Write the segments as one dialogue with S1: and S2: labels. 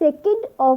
S1: 2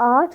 S1: 8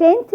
S1: 10th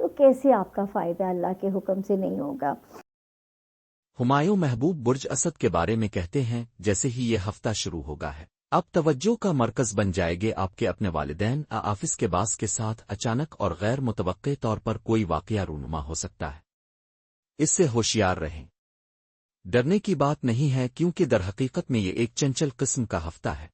S1: تو کیسے آپ کا فائدہ اللہ کے حکم سے نہیں ہوگا؟
S2: ہمایوں محبوب برج اسد کے بارے میں کہتے ہیں جیسے ہی یہ ہفتہ شروع ہوگا ہے اب توجہ کا مرکز بن جائے گے آپ کے اپنے والدین آفس کے باس کے ساتھ اچانک اور غیر متوقع طور پر کوئی واقعہ رونما ہو سکتا ہے، اس سے ہوشیار رہیں۔ ڈرنے کی بات نہیں ہے کیونکہ در حقیقت میں یہ ایک چنچل قسم کا ہفتہ ہے۔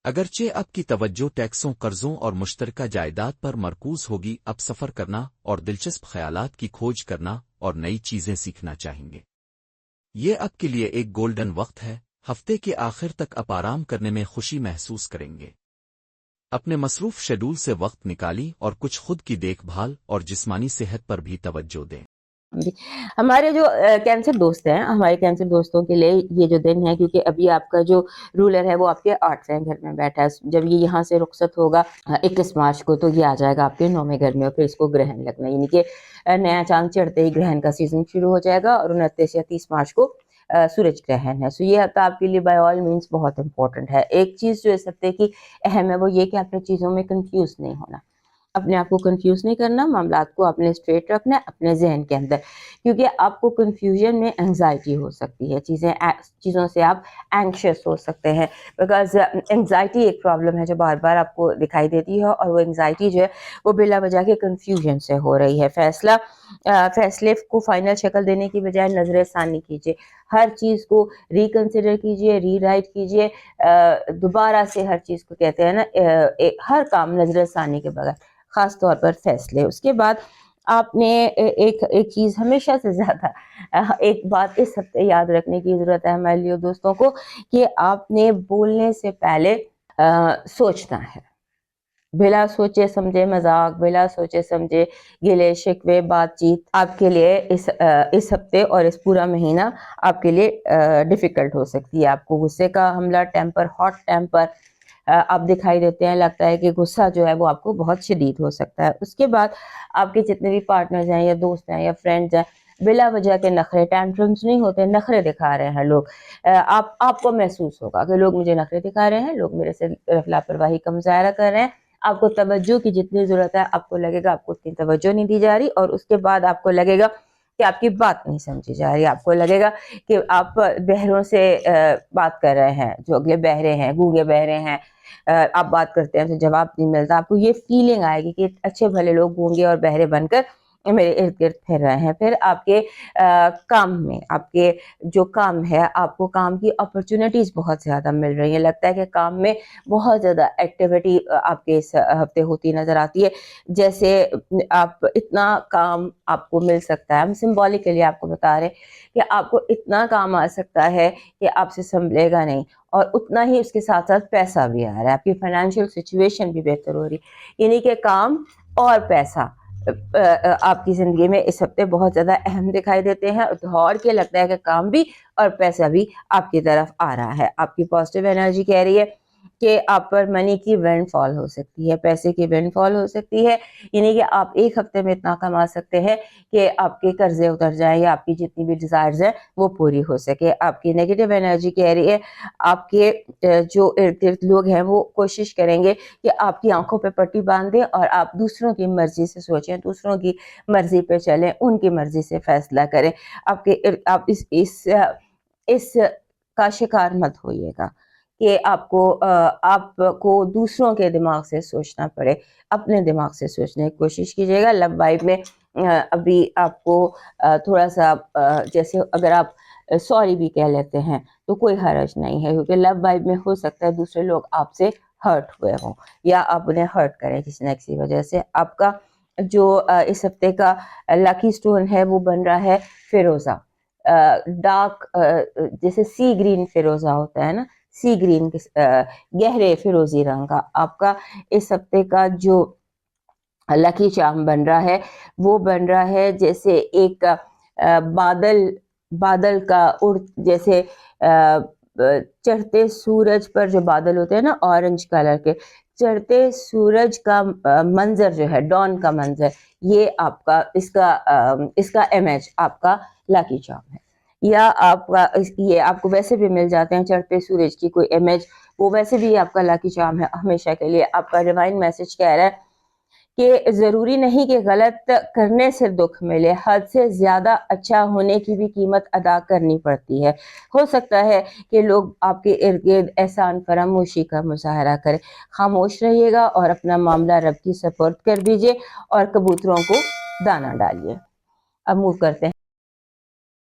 S2: اگرچہ اب کی توجہ ٹیکسوں، قرضوں اور مشترکہ جائیداد پر مرکوز ہوگی، اب سفر کرنا اور دلچسپ خیالات کی کھوج کرنا اور نئی چیزیں سیکھنا چاہیں گے۔ یہ اب کے لیے ایک گولڈن وقت ہے، ہفتے کے آخر تک آپ آرام کرنے میں خوشی محسوس کریں گے۔ اپنے مصروف شیڈول سے وقت نکالی اور کچھ خود کی دیکھ بھال اور جسمانی صحت پر بھی توجہ دیں۔
S3: ہمارے جو کینسر دوست ہیں، ہمارے کینسر دوستوں کے لیے یہ جو دن ہے، کیونکہ ابھی آپ کا جو رولر ہے وہ آپ کے 8ویں گھر میں بیٹھا ہے، جب یہ یہاں سے رخصت ہوگا 21 مارچ کو تو یہ آ جائے گا آپ کے 9ویں گھر میں، اور پھر اس کو گرہن لگنا، یعنی کہ نیا چاند چڑھتے ہی گرہن کا سیزن شروع ہو جائے گا، اور 29 یا 30 مارچ کو سورج گرہن ہے۔ سو یہ ہفتہ آپ کے لیے بائی آل مینس بہت امپورٹنٹ ہے۔ ایک چیز جو اس ہفتے کی اہم ہے وہ یہ کہ اپنے چیزوں میں کنفیوز نہیں ہونا، اپنے آپ کو کنفیوز نہیں کرنا، معاملات کو اپنے اسٹریٹ رکھنا ہے اپنے ذہن کے اندر، کیونکہ آپ کو کنفیوژن میں انگزائٹی ہو سکتی ہے، چیزوں سے آپ اینکشیس ہو سکتے ہیں، بیکاز انگزائٹی ایک پرابلم ہے جو بار بار آپ کو دکھائی دیتی ہے، اور وہ انگزائٹی جو ہے وہ بلا وجہ کے کنفیوژن سے ہو رہی ہے۔ فیصلے کو فائنل شکل دینے کی بجائے نظر ثانی کیجیے، ہر چیز کو ریکنسیڈر کیجیے، ری رائٹ کیجیے، دوبارہ سے ہر چیز کو کہتے ہیں نا، ہر کام نظر ثانی کے بغیر، خاص طور پر فیصلے۔ اس کے بعد آپ نے ایک چیز ہمیشہ سے زیادہ ایک بات اس ہفتے یاد رکھنے کی ضرورت ہے ہمارے لیے دوستوں کو، کہ آپ نے بولنے سے پہلے سوچنا ہے، بلا سوچے سمجھے مذاق، بلا سوچے سمجھے گلے شکوے، بات چیت آپ کے لیے اس ہفتے اور اس پورا مہینہ آپ کے لیے ڈیفیکلٹ ہو سکتی ہے۔ آپ کو غصے کا حملہ، ٹیمپر، ہاٹ ٹیمپر آپ دکھائی دیتے ہیں، لگتا ہے کہ غصہ جو ہے وہ آپ کو بہت شدید ہو سکتا ہے۔ اس کے بعد آپ کے جتنے بھی پارٹنرز ہیں یا دوست ہیں یا فرینڈز ہیں، بلا وجہ کے نخرے، ٹینٹرمز نہیں ہوتے، نخرے دکھا رہے ہیں لوگ، آپ کو محسوس ہوگا کہ لوگ مجھے نخرے دکھا رہے ہیں، لوگ میرے سے لاپرواہی کا مظاہرہ کر رہے ہیں، آپ کو توجہ کی جتنی ضرورت ہے آپ کو لگے گا آپ کو اتنی توجہ نہیں دی جا رہی، اور اس کے بعد آپ کو لگے گا کہ آپ کی بات نہیں سمجھی جا رہی، آپ کو لگے گا کہ آپ بہروں سے بات کر رہے ہیں، جو اگلے بہرے ہیں، گونگے بہرے ہیں، آپ بات کرتے ہیں تو جواب نہیں ملتا، آپ کو یہ فیلنگ آئے گی کہ اچھے بھلے لوگ گونگے اور بہرے بن کر میرے ارد گرد پھر رہے ہیں۔ پھر آپ کے کام میں، آپ کے جو کام ہے، آپ کو کام کی اپرچونٹیز بہت زیادہ مل رہی ہیں، لگتا ہے کہ کام میں بہت زیادہ ایکٹیویٹی آپ کے اس ہفتے ہوتی نظر آتی ہے، جیسے آپ اتنا کام آپ کو مل سکتا ہے، ہم سمبولکلی آپ کو بتا رہے کہ آپ کو اتنا کام آ سکتا ہے کہ آپ سے سنبھلے گا نہیں، اور اتنا ہی اس کے ساتھ ساتھ پیسہ بھی آ رہا ہے، آپ کی فائنینشیل سچویشن بھی بہتر ہو رہی ہے، یعنی کہ کام اور پیسہ آپ کی زندگی میں اس ہفتے بہت زیادہ اہم دکھائی دیتے ہیں، اور کے لگتا ہے کہ کام بھی اور پیسہ بھی آپ کی طرف آ رہا ہے۔ آپ کی پازیٹیو انرجی کہہ رہی ہے کہ آپ پر منی کی ونڈ فال ہو سکتی ہے، پیسے کی ونڈ فال ہو سکتی ہے، یعنی کہ آپ ایک ہفتے میں اتنا کما سکتے ہیں کہ آپ کے قرضے اتر جائیں یا آپ کی جتنی بھی ڈیزائرز ہیں وہ پوری ہو سکے۔ آپ کی نیگیٹو انرجی کہہ رہی ہے آپ کے جو ارد گرد لوگ ہیں وہ کوشش کریں گے کہ آپ کی آنکھوں پہ پٹی باندھ دیں اور آپ دوسروں کی مرضی سے سوچیں، دوسروں کی مرضی پہ چلیں، ان کی مرضی سے فیصلہ کریں۔ آپ اس کا شکار مت ہوئیے گا کہ آپ کو دوسروں کے دماغ سے سوچنا پڑے، اپنے دماغ سے سوچنے کی کوشش کیجیے گا۔ لو وائب میں ابھی آپ کو تھوڑا سا جیسے اگر آپ سوری بھی کہہ لیتے ہیں تو کوئی حرج نہیں ہے، کیونکہ لو وائب میں ہو سکتا ہے دوسرے لوگ آپ سے ہرٹ ہوئے ہوں یا آپ انہیں ہرٹ کریں کسی نہ کسی وجہ سے۔ آپ کا جو اس ہفتے کا لکی سٹون ہے وہ بن رہا ہے فیروزہ، ڈارک جیسے سی گرین فیروزہ ہوتا ہے نا، سی گرین گہرے فیروزی رنگ کا آپ کا اس ہفتے کا جو لکی چارم بن رہا ہے وہ بن رہا ہے جیسے ایک بادل کا جیسے چڑھتے سورج پر جو بادل ہوتے ہیں نا اورنج کلر کے، چڑھتے سورج کا منظر جو ہے، ڈان کا منظر، یہ آپ کا اس کا امیج آپ کا لکی چارم ہے، یا آپ کا یہ آپ کو ویسے بھی مل جاتے ہیں چڑھتے سورج کی کوئی امیج، وہ ویسے بھی آپ کا لکی چارم ہے ہمیشہ کے لیے۔ آپ کا ڈیوائن میسج کہہ رہا ہے کہ ضروری نہیں کہ غلط کرنے سے دکھ ملے، حد سے زیادہ اچھا ہونے کی بھی قیمت ادا کرنی پڑتی ہے۔ ہو سکتا ہے کہ لوگ آپ کے ارد گرد احسان فراموشی کا مظاہرہ کریں، خاموش رہیے گا اور اپنا معاملہ رب کی سپرد کر دیجیے اور کبوتروں کو دانہ ڈالیے۔ اب موو کرتے ہیں